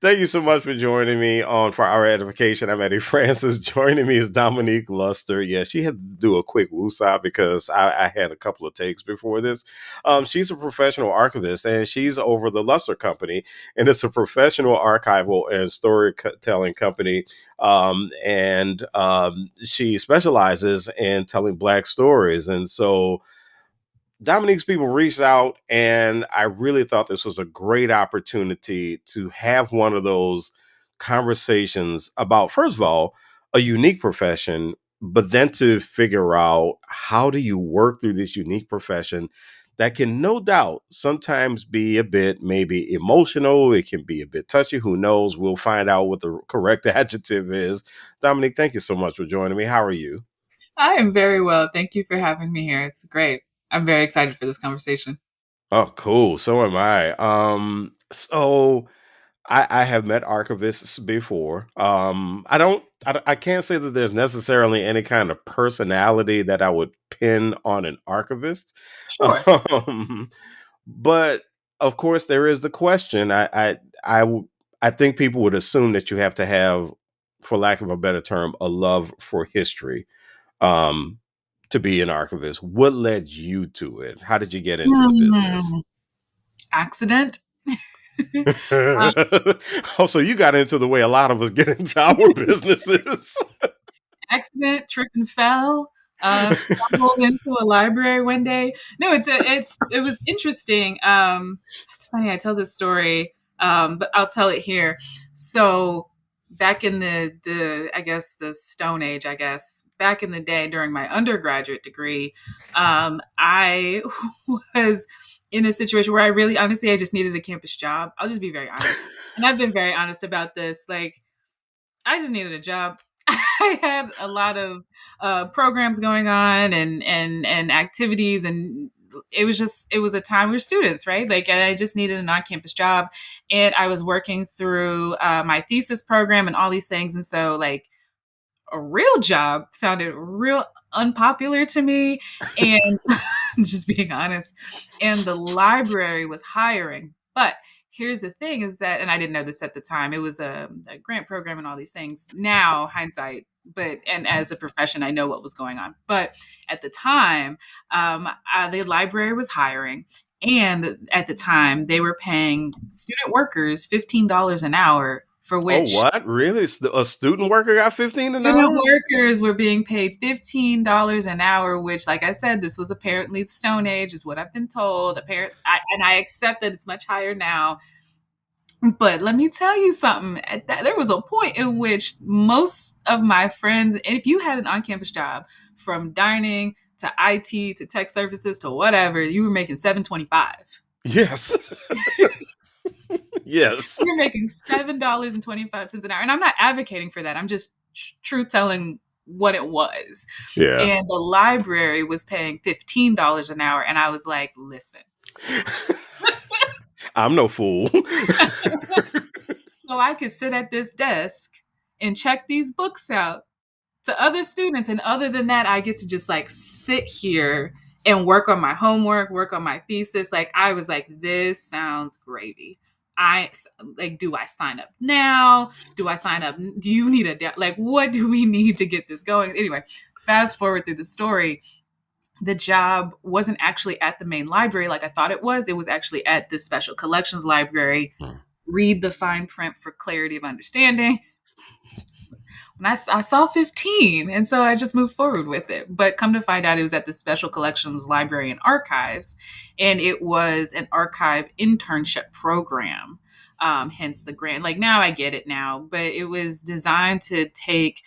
Thank you so much for joining me on For Our Edification. I'm Eddie Francis. Joining me is Dominique Luster. Yeah, she had to do a quick woosah because I had a couple of takes before this. She's a professional archivist and she's over the Luster Company, and it's a professional archival and storytelling company. And she specializes in telling Black stories. And so Dominique's people reached out, and I really thought this was a great opportunity to have one of those conversations about, first of all, a unique profession, but then to figure out how do you work through this unique profession that can no doubt sometimes be a bit maybe emotional. It can be a bit touchy. Who knows? We'll find out what the correct adjective is. Dominique, thank you so much for joining me. How are you? I am very well. Thank you for having me here. It's great. I'm very excited for this conversation. Oh, cool. So am I. I have met archivists before. I can't say that there's necessarily any kind of personality that I would pin on an archivist. Sure. Um, but of course, there is the question. I think people would assume that you have to have, for lack of a better term, a love for history um, to be an archivist. What led you to it? How did you get into the business? Hmm. Accident. Um, Oh, so you got into the way a lot of us get into our businesses. Accident, trip and fell. Stumbled into a library one day. No, it was interesting. It's funny. I tell this story, but I'll tell it here. So back in the I guess the Stone Age, I guess back in the day during my undergraduate degree, I was in a situation where I really honestly I just needed a campus job. I'll just be very honest, and I've been very honest about this. Like I just needed a job. I had a lot of programs going on and activities, and it was a time we were students, right? Like, and I just needed an on-campus job, and I was working through my thesis program and all these things, and so like a real job sounded real unpopular to me, and just being honest. And the library was hiring. But here's the thing is that, and I didn't know this at the time, it was a grant program and all these things. Now, hindsight, but, and as a profession, I know what was going on. But at the time, the library was hiring. And at the time, they were paying student workers $15 an hour, for Oh, which what? Really? A student worker got 15 an student hour? workers were being paid $15 an hour, which, like I said, this was apparently the Stone Age, is what I've been told. And I accept that it's much higher now. But let me tell you something. There was a point in which most of my friends, and if you had an on-campus job, from dining to IT to tech services to whatever, you were making 725. Yes. Yes. You're making $7.25 an hour. And I'm not advocating for that. I'm just truth telling what it was. Yeah. And the library was paying $15 an hour. And I was like, listen. I'm no fool. So I could sit at this desk and check these books out to other students. And other than that, I get to just like sit here and work on my homework, work on my thesis. Like I was like, this sounds gravy. I like, do I sign up now? Do I sign up? Do you need like, what do we need to get this going? Anyway, fast forward through the story. The job wasn't actually at the main library like I thought it was. It was actually at the special collections library. Read the fine print for clarity of understanding. When I saw 15, and so I just moved forward with it. But come to find out, it was at the Special Collections Library and Archives, and it was an archive internship program. Hence the grant. Like now I get it now, but it was designed to take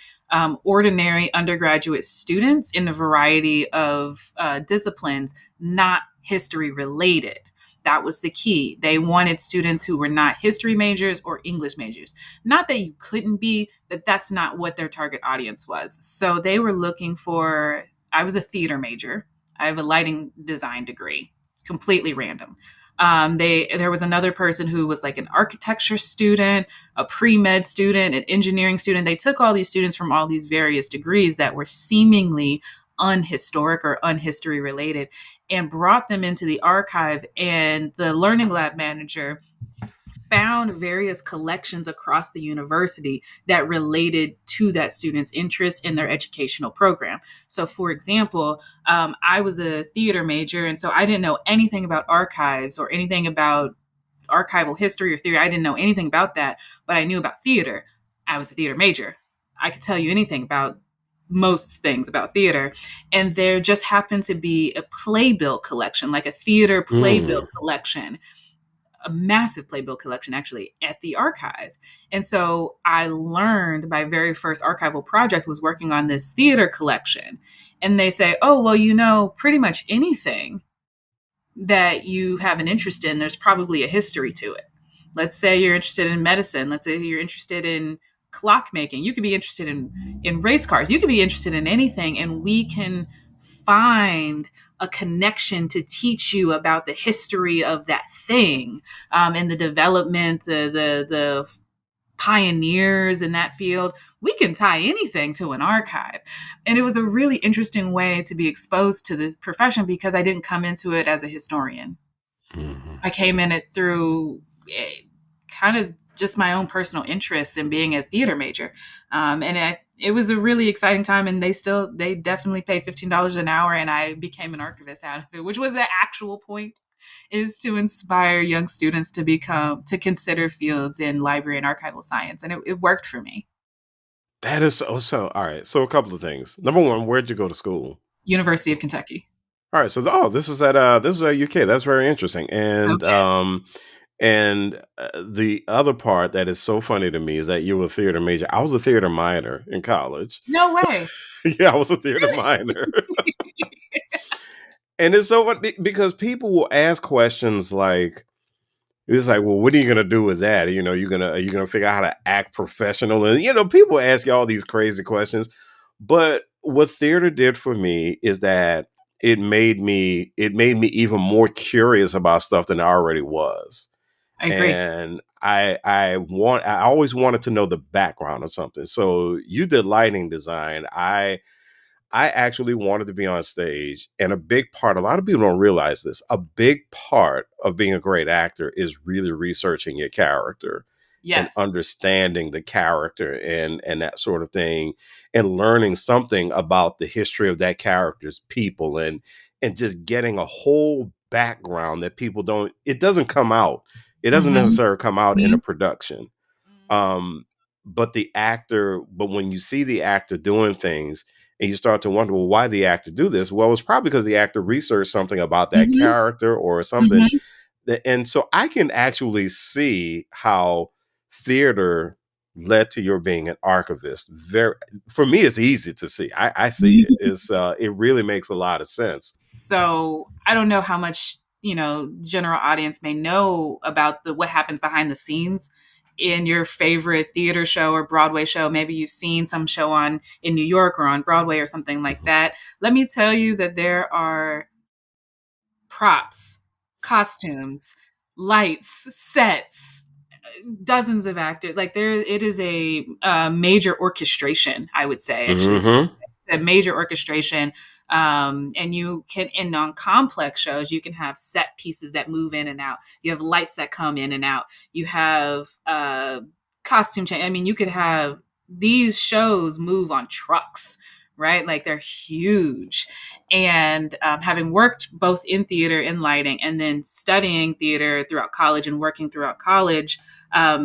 ordinary undergraduate students in a variety of disciplines, not history related. That was the key. They wanted students who were not history majors or English majors. Not that you couldn't be, but that's not what their target audience was. So they were looking for, I was a theater major. I have a lighting design degree, completely random. There was another person who was like an architecture student, a pre-med student, an engineering student. They took all these students from all these various degrees that were seemingly unhistoric or unhistory related and brought them into the archive. And the learning lab manager found various collections across the university that related to that student's interest in their educational program. So, for example, I was a theater major, and so I didn't know anything about archives or anything about archival history or theory. I didn't know anything about that, but I knew about theater. I was a theater major. I could tell you anything about most things about theater. And there just happened to be a playbill collection, like a theater playbill Mm. collection, a massive playbill collection actually at the archive. And so I learned my very first archival project was working on this theater collection. And they say, oh, well, pretty much anything that you have an interest in, there's probably a history to it. Let's say you're interested in medicine. Let's say you're interested in clock making. You could be interested in race cars. You could be interested in anything, and we can find a connection to teach you about the history of that thing, and the development, the pioneers in that field. We can tie anything to an archive. And it was a really interesting way to be exposed to the profession because I didn't come into it as a historian. Mhm. I came in it through kind of just my own personal interests in being a theater major. It was a really exciting time, and they definitely paid $15 an hour, and I became an archivist out of it, which was the actual point, is to inspire young students to consider fields in library and archival science. And it worked for me. That is so. All right. So a couple of things. Number one, where'd you go to school? University of Kentucky. All right. So this is at UK. That's very interesting. Okay. And the other part that is so funny to me is that you were a theater major. I was a theater minor in college. No way. Yeah, I was a theater minor. And it's so funny because people will ask questions like, it's like, well, what are you gonna do with that? You know, are you gonna figure out how to act professional? And people ask you all these crazy questions. But what theater did for me is that it made me even more curious about stuff than I already was. I agree. And I always wanted to know the background of something. So you did lighting design. I actually wanted to be on stage. And a lot of people don't realize this, a big part of being a great actor is really researching your character and Yes. understanding the character and that sort of thing, and learning something about the history of that character's people, and just getting a whole background that people don't, it doesn't come out. It doesn't Hmm. necessarily come out in a Hmm. production. Hmm. um but when you see the actor doing things and you start to wonder, well, why the actor do this? Well, it's probably because the actor researched something about that Hmm. character or something. Hmm. And so I can actually see how theater led to your being an archivist. Very, for me, it's easy to see. I see it. It really makes a lot of sense. So I don't know how much, general audience may know about the what happens behind the scenes in your favorite theater show or Broadway show. Maybe you've seen some show on in New York or on Broadway or something like Mhm. that. Let me tell you that there are props, costumes, lights, sets, dozens of actors. Like it is a major orchestration. I would say actually, it's Mhm. a major orchestration. And you can, and on complex shows, you can have set pieces that move in and out. You have lights that come in and out. You have costume change. I mean, you could have these shows move on trucks, right? Like they're huge. And having worked both in theater and lighting, and then studying theater throughout college and working throughout college, I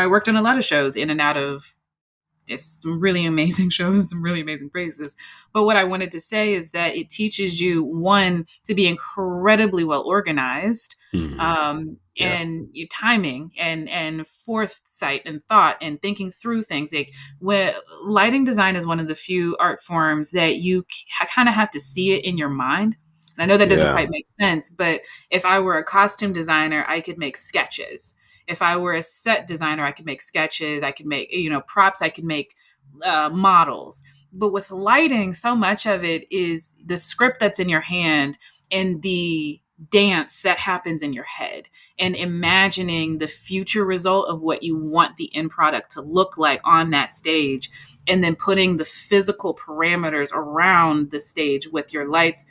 worked on a lot of shows in and out of some really amazing shows, some really amazing places. But what I wanted to say is that it teaches you, one, to be incredibly well organized, Mhm. Yeah. and your timing and foresight and thought and thinking through things. Like, when lighting design is one of the few art forms that you kind of have to see it in your mind. And I know that doesn't Yeah. quite make sense, but if I were a costume designer, I could make sketches. If I were a set designer, I could make sketches, I could make, props, I could make models. But with lighting, so much of it is the script that's in your hand and the dance that happens in your head, and imagining the future result of what you want the end product to look like on that stage, and then putting the physical parameters around the stage with your lights,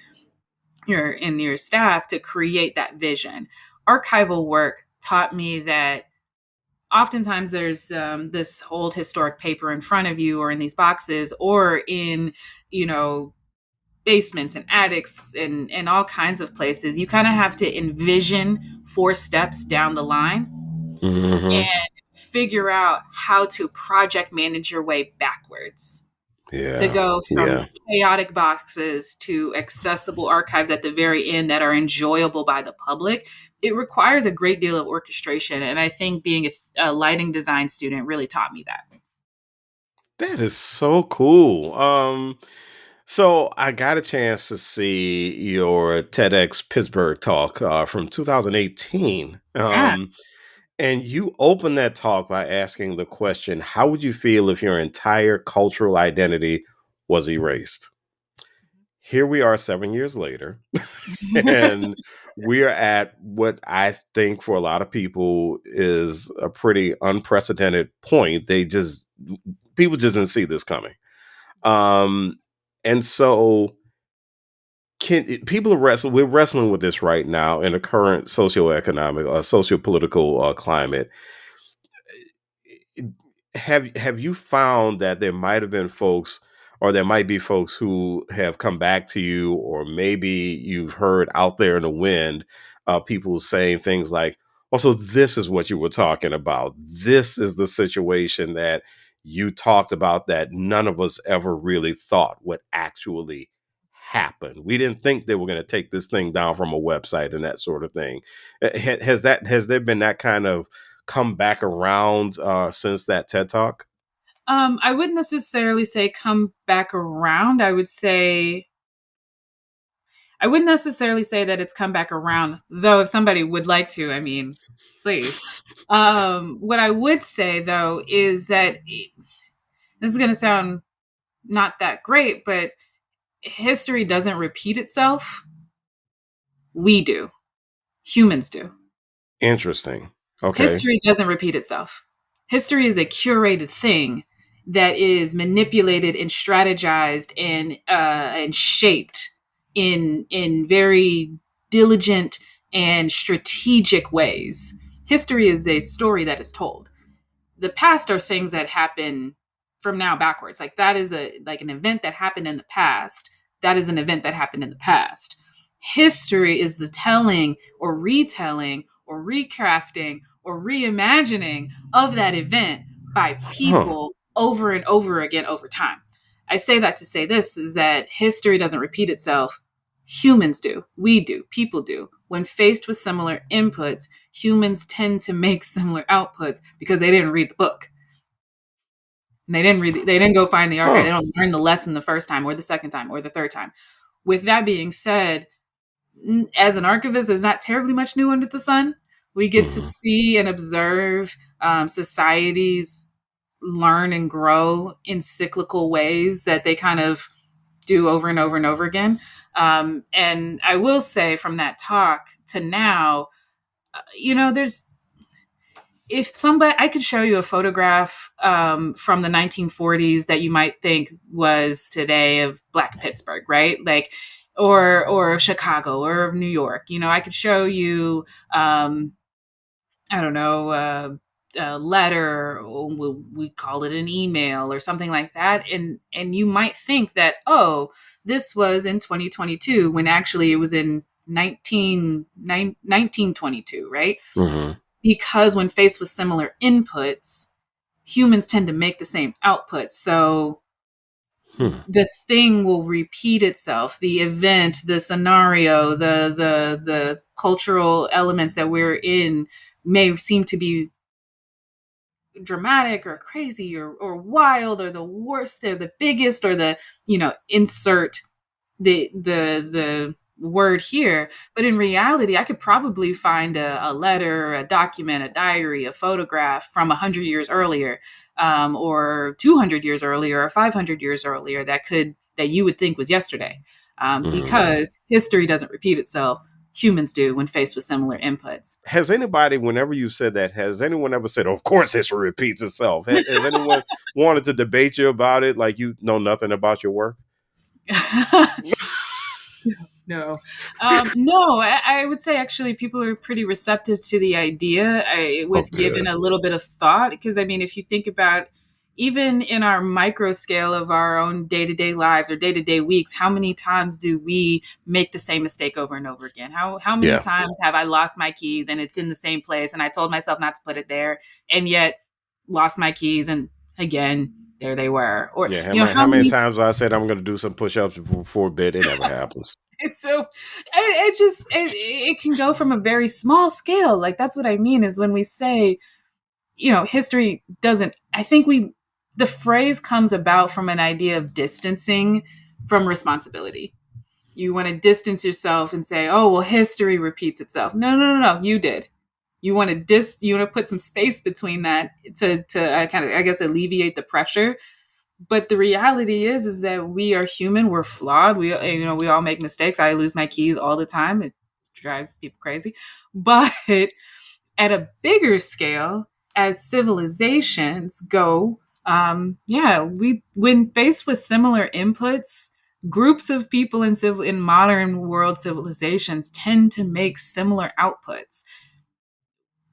your staff, to create that vision. Archival work taught me that oftentimes there's this old historic paper in front of you, or in these boxes, or in, you know, basements and attics and all kinds of places. You kind of have to envision 4 steps down the line Hmm. and figure out how to project manage your way backwards to Yeah. go from Yeah. chaotic boxes to accessible archives at the very end that are enjoyable by the public. It requires a great deal of orchestration. And I think being a lighting design student really taught me that. That is so cool. So I got a chance to see your TEDx Pittsburgh talk from 2018. Yeah. And you opened that talk by asking the question, how would you feel if your entire cultural identity was erased? Here we are 7 years later, and we are at what I think for a lot of people is a pretty unprecedented point. People just didn't see this coming. Um, and so people are wrestling. We're wrestling with this right now in the current socioeconomic, socio-political climate. Have you found that there might have been folks, or there might be folks who have come back to you, or maybe you've heard out there in the wind, people saying things like, also, this is what you were talking about. This is the situation that you talked about that none of us ever really thought would actually happen. We didn't think they were going to take this thing down from a website and that sort of thing. Has there been that kind of come back around since that TED Talk? I wouldn't necessarily say come back around. I wouldn't necessarily say that it's come back around, though if somebody would like to, I mean, please. What I would say though is that this is going to sound not that great, but history doesn't repeat itself. We do. Humans do. Interesting. Okay. History doesn't repeat itself. History is a curated thing that is manipulated and strategized and shaped in very diligent and strategic ways. History is a story that is told. The past are things that happen from now backwards. Like that is an event that happened in the past. That is an event that happened in the past. History is the telling or retelling or recrafting or reimagining of that event by Huh. people over and over again over time. I say that to say this is that history doesn't repeat itself. Humans do. We do. People do. When faced with similar inputs, humans tend to make similar outputs because they didn't read the book. And they didn't go find the archive. Huh. They don't learn the lesson the first time or the second time or the third time. With that being said, as an archivist, there's not terribly much new under the sun. We get to Hmm. see and observe societies learn and grow in cyclical ways that they kind of do over and over and over again. And I will say from that talk to now, there's if somebody I could show you a photograph from the 1940s that you might think was today of Black Pittsburgh, right? Like, or of Chicago or of New York. I could show you, I don't know, a letter, or we call it an email or something like that, and you might think that, oh, this was in 2022 when actually it was in 1922, right? Hmm. Because when faced with similar inputs, humans tend to make the same outputs. So Hmm. the thing will repeat itself. The event, the scenario, the cultural elements that we're in may seem to be dramatic or crazy or wild or the worst or the biggest or the insert the word here, but in reality I could probably find a letter, a document, a diary, a photograph from 100 years earlier, or 200 years earlier or 500 years earlier that you would think was yesterday, Hmm. because history doesn't repeat itself. Humans do when faced with similar inputs. Has anybody, whenever you said that, has anyone ever said, "Of course, history repeats itself"? Has anyone wanted to debate you about it, like you know nothing about your work? No. No, I would say actually people are pretty receptive to the idea Oh, with given good. a little bit of thought. Because I mean, if you think about even in our micro scale of our own day to day lives or day to day weeks, how many times do we make the same mistake over and over again? How many Yeah. times have I lost my keys and it's in the same place and I told myself not to put it there and yet lost my keys and again there they were? Or Yeah. you know, How how many many times I said I'm going to do some push ups before bed? It never happens. so it just it can go from a very small scale. Like that's what I mean is when we say, you know, history doesn't, I think we, the phrase comes about from an idea of distancing from responsibility. You want to distance yourself and say, oh, well, history repeats itself. No, no, no, no, you did. You want to you want to put some space between that to kind of, I guess, alleviate the pressure. But the reality is that we are human. We're flawed. We, you know, we all make mistakes. I lose my keys all the time. It drives people crazy. But at a bigger scale, as civilizations go, yeah, we when faced with similar inputs, groups of people in modern world civilizations tend to make similar outputs.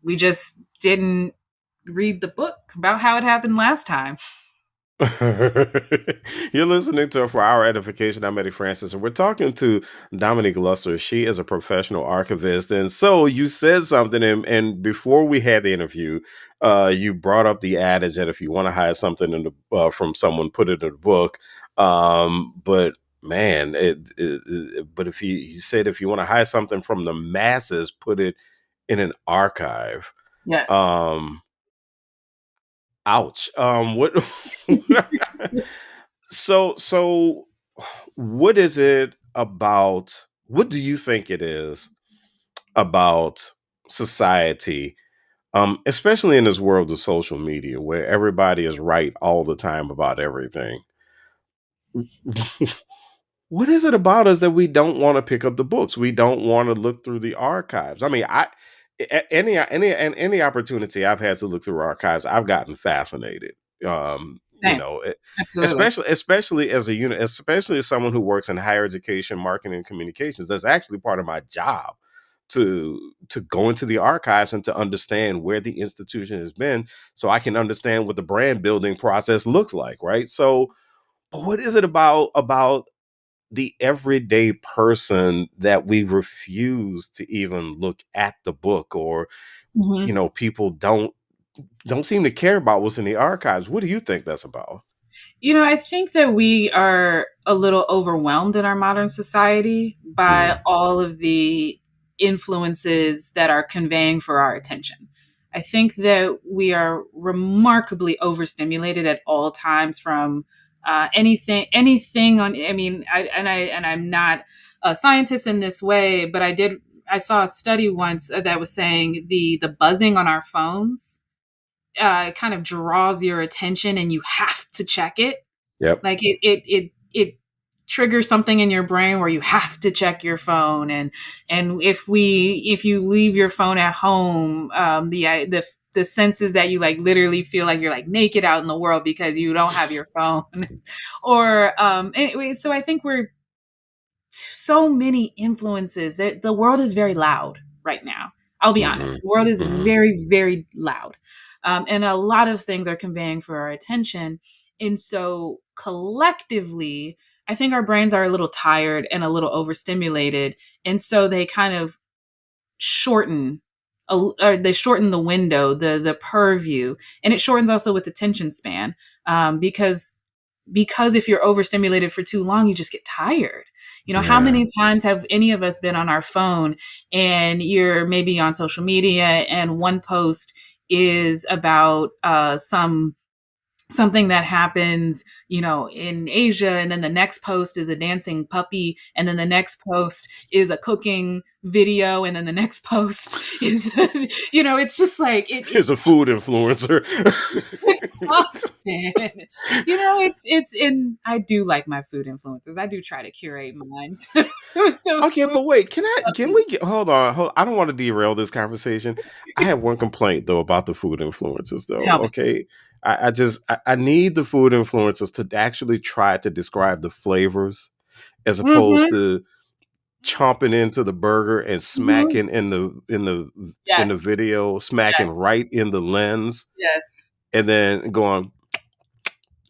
We just didn't read the book about how it happened last time. You're listening to For Our Edification. I'm Eddie Francis, and we're talking to Dominique Luster. She is a professional archivist. And so you said something, and before we had the interview, you brought up the adage that if you want to hide something in from someone, put it in a book. But man, but if you said if you want to hide something from the masses, put it in an archive. Yes. Um, Ouch. What? So what is it about? What do you think it is about society, especially in this world of social media where everybody is right all the time about everything? What is it about us that we don't want to pick up the books? We don't want to look through the archives. I mean, any opportunity I've had to look through archives, I've gotten fascinated. You Same. know, Absolutely. especially as a unit, especially as someone who works in higher education, marketing, and communications. That's actually part of my job to go into the archives and to understand where the institution has been, so I can understand what the brand building process looks like. Right. So, but what is it about the everyday person that we refuse to even look at the book, or Mhm. people don't seem to care about what's in the archives? What do you think that's about? You know, I think that we are a little overwhelmed in our modern society by Mm, all of the influences that are conveying for our attention. I think that we are remarkably overstimulated at all times from anything on. I mean, I'm not a scientist in this way, but I saw a study once that was saying the buzzing on our phones kind of draws your attention and you have to check it. yep. Like it triggers something in your brain where you have to check your phone. And if you leave your phone at home, the senses that you like literally feel like you're like naked out in the world because you don't have your phone. Or anyway, so I think we're so many influences. The world is very loud right now. I'll be honest. Hmm. The world is Hmm. very, very loud. And a lot of things are conveying for our attention. And so collectively, I think our brains are a little tired and a little overstimulated. And so they kind of shorten or they shorten the window, the purview, and it shortens also with attention span, because if you're overstimulated for too long, you just get tired. You know, how Yeah. many times have any of us been on our phone and you're maybe on social media and one post is about something that happens, you know, in Asia, and then the next post is a dancing puppy, and then the next post is a cooking video, and then the next post is, you know, it's just like Is a food influencer. exhausted. You know, it's and I do like my food influences. I do try to curate mine to Okay, food. but wait, can we get I don't want to derail this conversation. I have one complaint though about the food influencers though. Tell me. Okay. I need the food influencers to actually try to describe the flavors as opposed Mhm. to chomping into the burger and Mhm. smacking in the Yes. video, smacking Yes. right in the lens, Yes. and then going,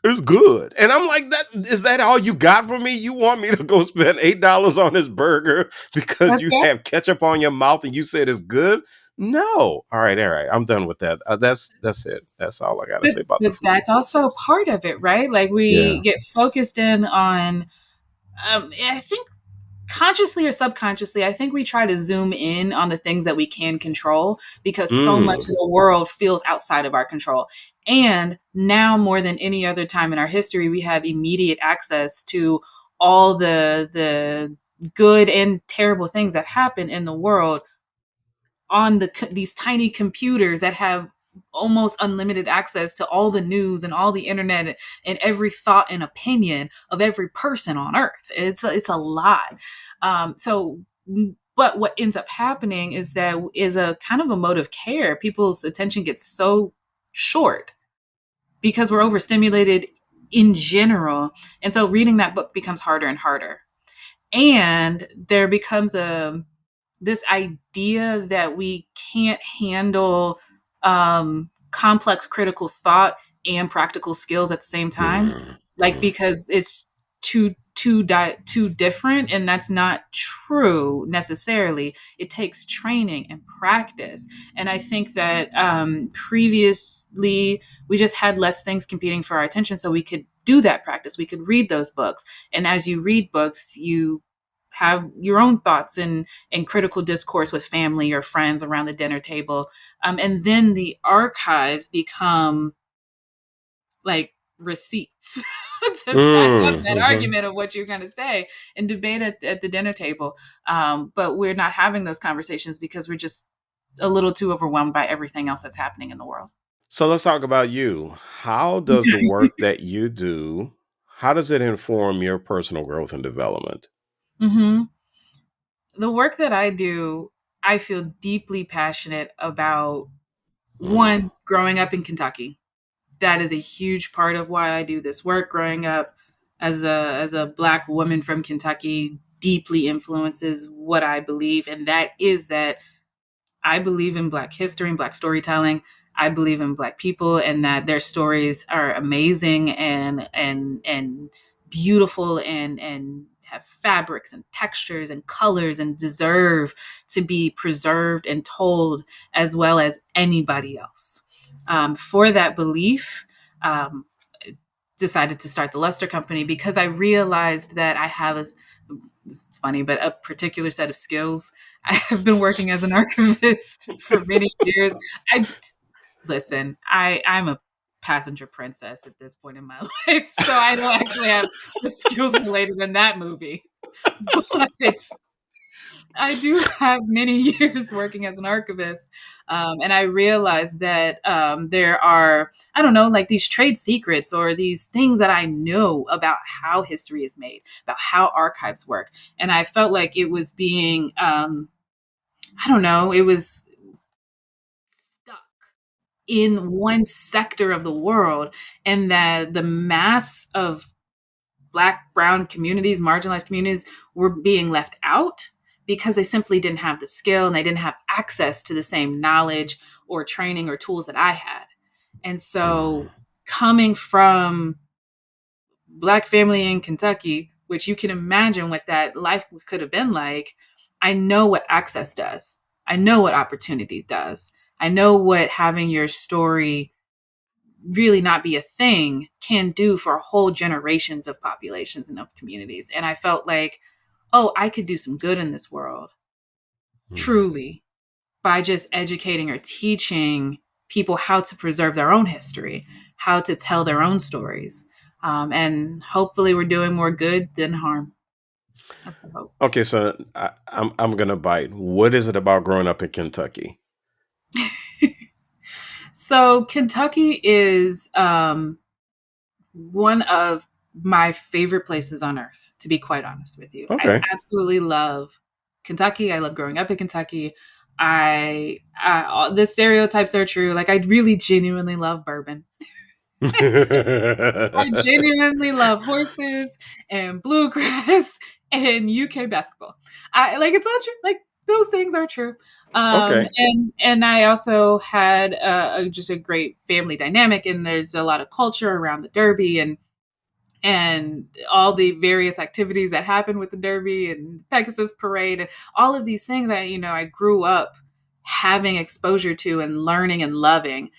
"It's good." And I'm like, "That is that all you got for me? You want me to go spend $8 on this burger because That's you right. have ketchup on your mouth and you said it's good?" No. All right. I'm done with that. That's it. That's all I got to But say about the but food that's also process. part of it, right? Like, we Yeah. get focused in on, I think consciously or subconsciously, I think we try to zoom in on the things that we can control because so much Mm. of the world feels outside of our control. And now more than any other time in our history, we have immediate access to all the good and terrible things that happen in the world on these tiny computers that have almost unlimited access to all the news and all the internet and every thought and opinion of every person on earth. It's a lot. So but what ends up happening is that is a kind of a mode of care. People's attention gets so short because we're overstimulated in general. And so reading that book becomes harder and harder. And there becomes a this idea that we can't handle complex critical thought and practical skills at the same time, Mm. like, Mm. because it's too different, and that's not true necessarily. It takes training and practice, and I think that previously we just had less things competing for our attention, so we could do that practice. We could read those books, and as you read books, you have your own thoughts and critical discourse with family or friends around the dinner table. And then the archives become like receipts to back up Mm. that Mhm. argument of what you're going to say and debate at the dinner table. But we're not having those conversations because we're just a little too overwhelmed by everything else that's happening in the world. So let's talk about you. How does the work that you do, how does it inform your personal growth and development? Hmm. The work that I do, I feel deeply passionate about. Mm. One, growing up in Kentucky, that is a huge part of why I do this work. Growing up as a Black woman from Kentucky deeply influences what I believe, and that is that I believe in Black history and Black storytelling. I believe in Black people, and that their stories are amazing and beautiful and have fabrics and textures and colors and deserve to be preserved and told as well as anybody else. For that belief, um, decided to start the Luster Company because I realized that I have a, it's funny, but a particular set of skills. I have been working as an archivist for many years. I listen, I'm a passenger princess at this point in my life, so I don't actually have the skills related in that movie. But I do have many years working as an archivist, and I realized that there are, I don't know, like these trade secrets or these things that I know about how history is made, about how archives work, and I felt like it was being, I don't know, it was stuck in one sector of the world, and that the mass of Black, brown communities, marginalized communities were being left out because they simply didn't have the skill and they didn't have access to the same knowledge or training or tools that I had. And Mm. so, coming from Black family in Kentucky, which you can imagine what that life could have been like, I know what access does. I know what opportunity does. I know what having your story really not be a thing can do for whole generations of populations and of communities. And I felt like, oh, I could do some good in this world, Mm. truly, by just educating or teaching people how to preserve their own history, how to tell their own stories. And hopefully, we're doing more good than harm. That's the hope. Okay, so I'm gonna bite. What is it about growing up in Kentucky? So, Kentucky is one of my favorite places on earth, to be quite honest with you. I Okay. absolutely love Kentucky. I love growing up in Kentucky. The stereotypes are true. Like, I really genuinely love bourbon. I genuinely love horses and bluegrass and UK basketball. I like it's all true. Like those things are true. Okay. And I also had just a great family dynamic, and there's a lot of culture around the Derby and all the various activities that happen with the Derby and Pegasus Parade and all of these things. I grew up having exposure to and learning and loving.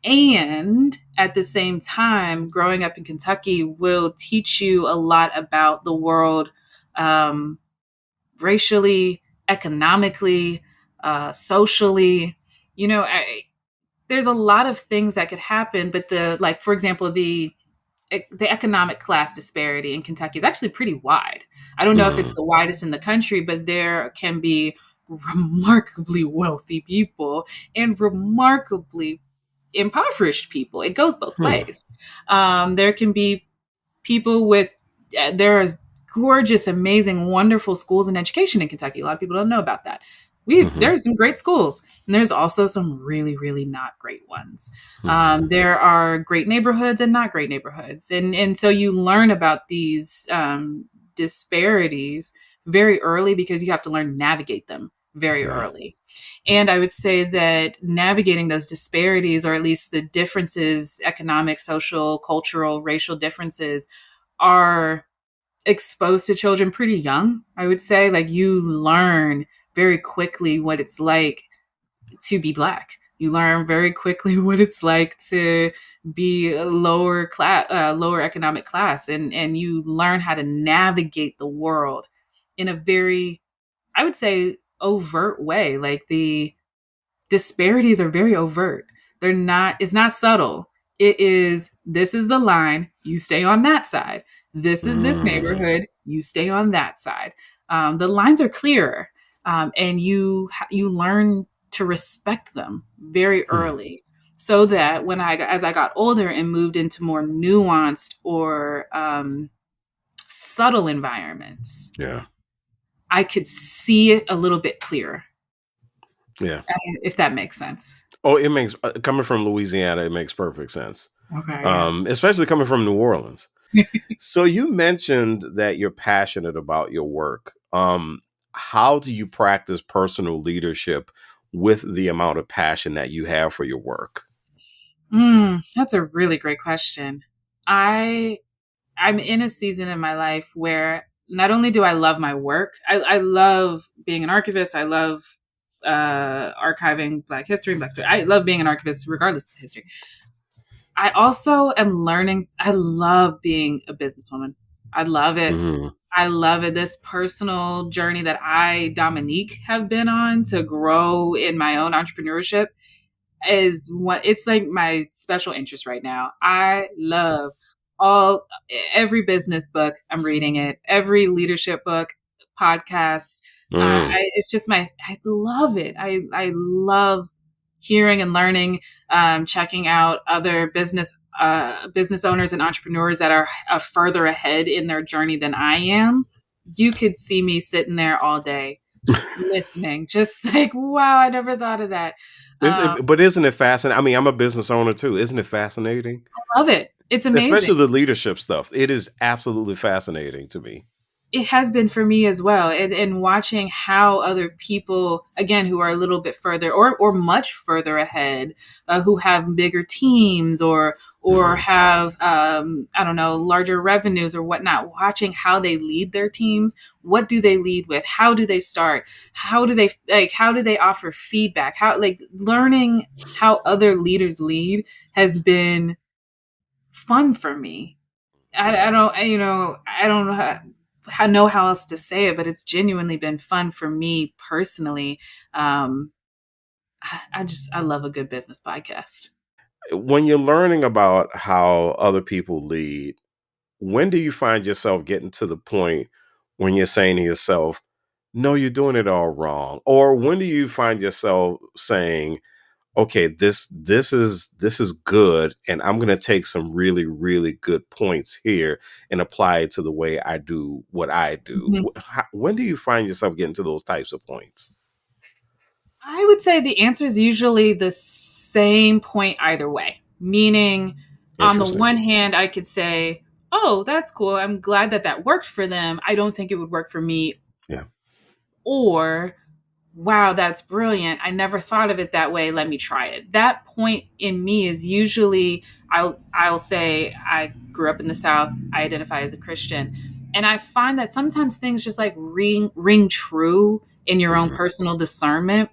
And at the same time, growing up in Kentucky will teach you a lot about the world, um, racially, economically, socially. There's a lot of things that could happen, but like, for example, the economic class disparity in Kentucky is actually pretty wide. I don't know if it's Mm, the widest in the country, but there can be remarkably wealthy people and remarkably impoverished people. It goes both hmm, ways. There can be people with there is gorgeous, amazing, wonderful schools and education in Kentucky. A lot of people don't know about that. hmm, There's some great schools, and there's also some really, really not great ones. hmm. There are great neighborhoods and not great neighborhoods, and so you learn about these disparities very early because you have to learn to navigate them very Yeah. early. And I would say that navigating those disparities, or at least the differences, economic, social, cultural, racial differences, are exposed to children pretty young. I would say, like, you learn very quickly what it's like to be Black. You learn very quickly what it's like to be a lower class, lower economic class, and you learn how to navigate the world in a very, I would say, overt way. Like the disparities are very overt. It's not subtle. It is, this is the line, you stay on that side. This is this Mm, neighborhood, you stay on that side. The lines are clearer, and you learn to respect them very hmm. early, so that as I got older and moved into more nuanced or subtle environments, Yeah. I could see it a little bit clearer, Yeah. if that makes sense. Oh, it makes coming from Louisiana, it makes perfect sense. Okay, yeah. Especially coming from New Orleans. So you mentioned that you're passionate about your work. How do you practice personal leadership with the amount of passion that you have for your work? That's a really great question. I I'm in a season in my life where not only do I love my work, I love being an archivist. I love archiving Black history, Black story. I love being an archivist regardless of the history. I also am learning. I love being a businesswoman. I love it. Hmm. I love it. This personal journey that Dominique, have been on to grow in my own entrepreneurship is what it's like my special interest right now. I love all every business book. I'm reading it. Every leadership book, podcasts. Mm, It's just I love it. I love hearing and learning, checking out other business owners and entrepreneurs that are further ahead in their journey than I am. You could see me sitting there all day listening, just like, wow, I never thought of that. Um, but isn't it fascinating? I mean, I'm a business owner too. Isn't it fascinating? Love it. It's amazing. Especially the leadership stuff. It is absolutely fascinating to me. It has been for me as well. And watching how other people, again, who are a little bit further or much further ahead, who have bigger teams or Hmm. have, I don't know, larger revenues or whatnot, watching how they lead their teams. What do they lead with? How do they start? How do they offer feedback? How, like, learning how other leaders lead has been fun for me. I don't, I don't know how else to say it, but it's genuinely been fun for me personally. Um, I love a good business podcast. When you're learning about how other people lead, when do you find yourself getting to the point when you're saying to yourself, no, you're doing it all wrong? Or when do you find yourself saying, okay, this is good, and I'm going to take some really really good points here and apply it to the way I do what I do? Mhm. When do you find yourself getting to those types of points? I would say the answer is usually the same point either way. Meaning, on the Interesting. one hand, I could say, oh, that's cool. I'm glad that that worked for them. I don't think it would work for me. Yeah. Or, wow, that's brilliant. I never thought of it that way. Let me try it. That point in me is usually I'll say I grew up in the South. I identify as a Christian. And I find that sometimes things just like ring true in your own Hmm. personal discernment.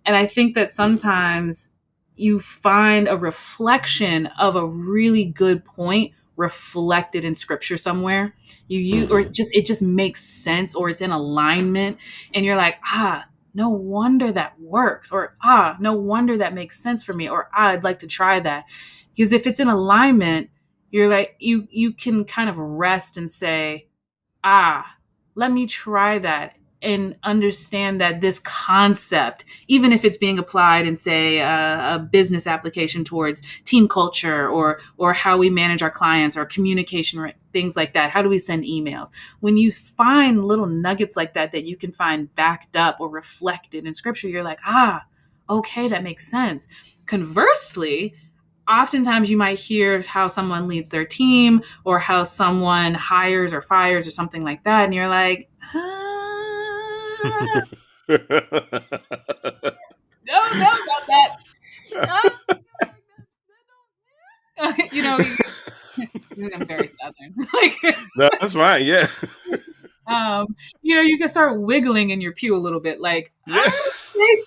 And I think that sometimes you find a reflection of a really good point reflected in scripture somewhere. Or Hmm. it just makes sense, or it's in alignment, and you're like, no wonder that works, or no wonder that makes sense for me, or I'd like to try that. Because if it's in alignment, you're like, you can kind of rest and say, ah, let me try that and understand that this concept, even if it's being applied in, say, a business application towards team culture, or how we manage our clients, or communication, things like that. How do we send emails? When you find little nuggets like that that you can find backed up or reflected in scripture, you're like, okay, that makes sense. Conversely, oftentimes you might hear how someone leads their team, or how someone hires or fires or something like that, and you're like, don't know about that. You know, I'm very southern. Like, No, that's fine. Yeah. you can start wiggling in your pew a little bit. Like, I Yeah. don't think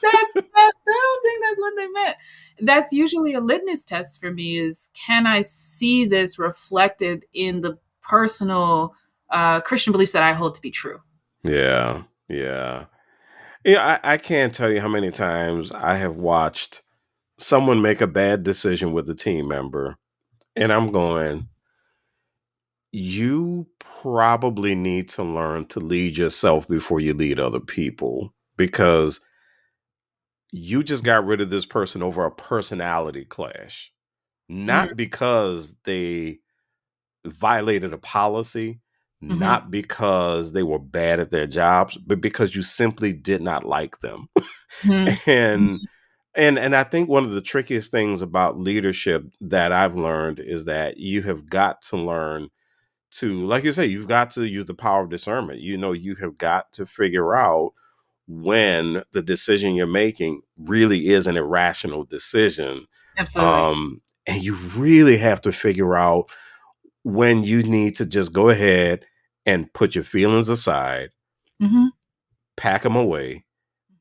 I don't think that's what they meant. That's usually a litmus test for me: is can I see this reflected in the personal Christian beliefs that I hold to be true? Yeah. Yeah. Yeah. I can't tell you how many times I have watched someone make a bad decision with a team member, and I'm going, you probably need to learn to lead yourself before you lead other people, because you just got rid of this person over a personality clash, Mm-hmm. not because they violated a policy, Mm-hmm. not because they were bad at their jobs, but because you simply did not like them. and and I think one of the trickiest things about leadership that I've learned is that you have got to learn to, like you say, you've got to use the power of discernment. You have got to figure out when the decision you're making really is an irrational decision. Absolutely. And you really have to figure out when you need to just go ahead and put your feelings aside, Mm-hmm. pack them away,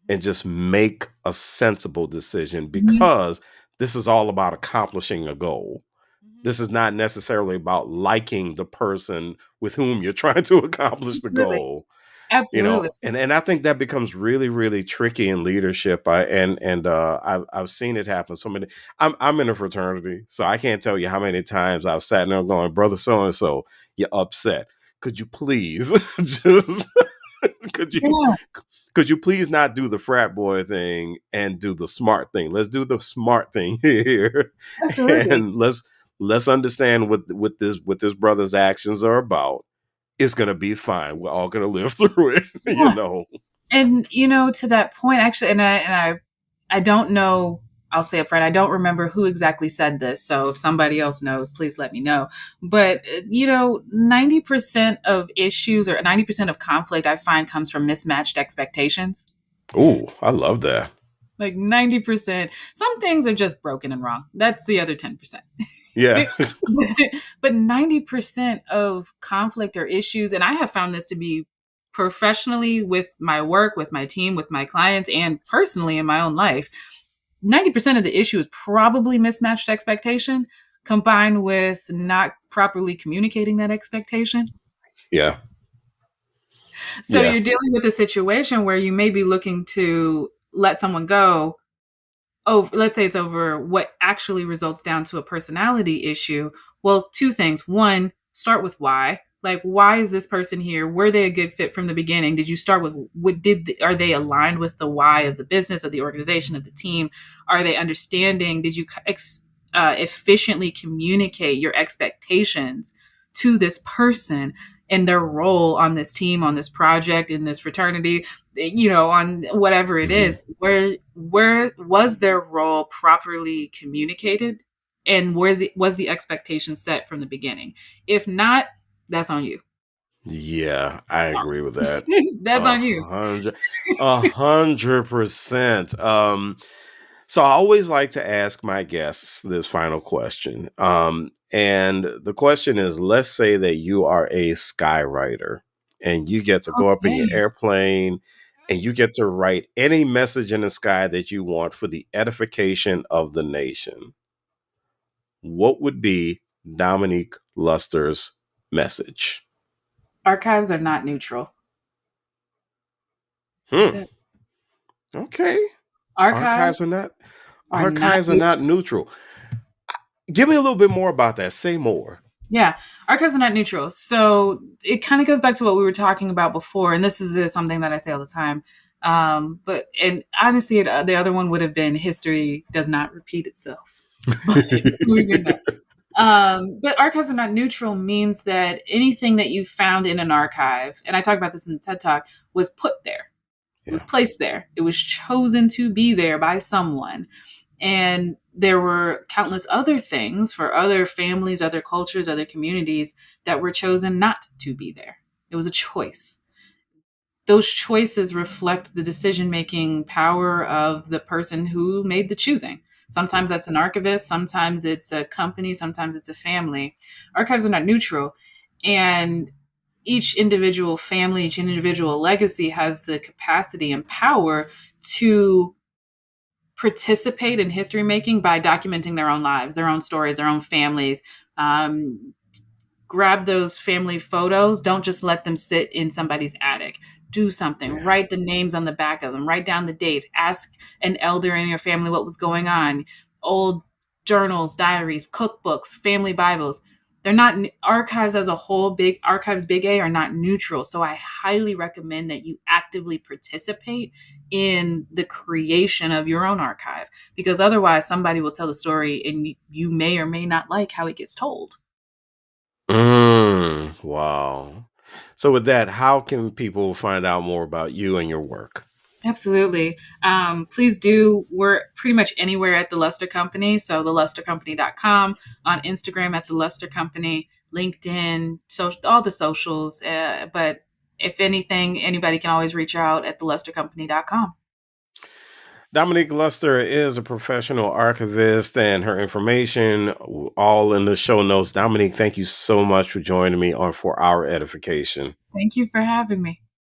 and just make a sensible decision, Mm-hmm. because this is all about accomplishing a goal. Mm-hmm. This is not necessarily about liking the person with whom you're trying to accomplish the Absolutely. goal. Absolutely. And I think that becomes really, really tricky in leadership. I've seen it happen so many. I'm in a fraternity, so I can't tell you how many times I've sat there going, brother so and so, you're upset. Could you please just could you Yeah. could you please not do the frat boy thing and do the smart thing? Let's do the smart thing here, Absolutely. and let's understand what this brother's actions are about. It's gonna be fine. We're all gonna live through it, you Yeah. know. And to that point, actually, I don't know. I'll say up front, I don't remember who exactly said this. So if somebody else knows, please let me know. But 90% of issues, or 90% of conflict, I find comes from mismatched expectations. Ooh, I love that. Like 90%. Some things are just broken and wrong. That's the other 10%. Yeah. But 90% of conflict or issues, and I have found this to be professionally, with my work, with my team, with my clients, and personally in my own life, 90% of the issue is probably mismatched expectation combined with not properly communicating that expectation. Yeah. So Yeah. you're dealing with a situation where you may be looking to let someone go. Oh, let's say it's over what actually results down to a personality issue. Well, two things. One, start with why. Like, why is this person here? Were they a good fit from the beginning? Did you start with are they aligned with the why of the business, of the organization, of the team? Are they understanding? Did you efficiently communicate your expectations to this person and their role on this team, on this project, in this fraternity, on whatever it Hmm. is? Where was their role properly communicated, and was the expectation set from the beginning? If not, That's on you. Yeah, I agree with that. That's A on you. hundred, 100%. So I always like to ask my guests this final question. And the question is, let's say that you are a skywriter and you get to go up in your Okay. airplane and you get to write any message in the sky that you want for the edification of the nation. What would be Dominique Luster's message? Archives are not neutral. That's Hmm. it. Okay. Archives are Archives not are not archives are not neutral. neutral. Give me a little bit more about that. Say more. Yeah, archives are not neutral. So it kind of goes back to what we were talking about before, and this is something that I say all the time. But and honestly, the other one would have been history does not repeat itself. But we've been that. But archives are not neutral means that anything that you found in an archive, and I talk about this in the TED Talk, was put there. It was Yeah. placed there. It was chosen to be there by someone. And there were countless other things for other families, other cultures, other communities that were chosen not to be there. It was a choice. Those choices reflect the decision making power of the person who made the choosing. Yeah. Sometimes that's an archivist, sometimes it's a company, sometimes it's a family. Archives are not neutral. And each individual family, each individual legacy has the capacity and power to participate in history making by documenting their own lives, their own stories, their own families. Um, Grab those family photos. Don't just let them sit in somebody's attic. Do something. Yeah. Write the names on the back of them. Write down the date. Ask an elder in your family what was going on. Old journals, diaries, cookbooks, family Bibles. They're not archives as a whole, big archives, big A, are not neutral. So I highly recommend that you actively participate in the creation of your own archive because otherwise somebody will tell the story and you may or may not like how it gets told. Wow. So with that, how can people find out more about you and your work? Absolutely. Please do. We're pretty much anywhere at the Luster Company. So thelustercompany.com, on Instagram at the Luster Company, LinkedIn, so all the socials. But if anything, anybody can always reach out at thelustercompany.com. Dominique Luster is a professional archivist, and her information all in the show notes. Dominique, thank you so much for joining me on For Our Edification. Thank you for having me.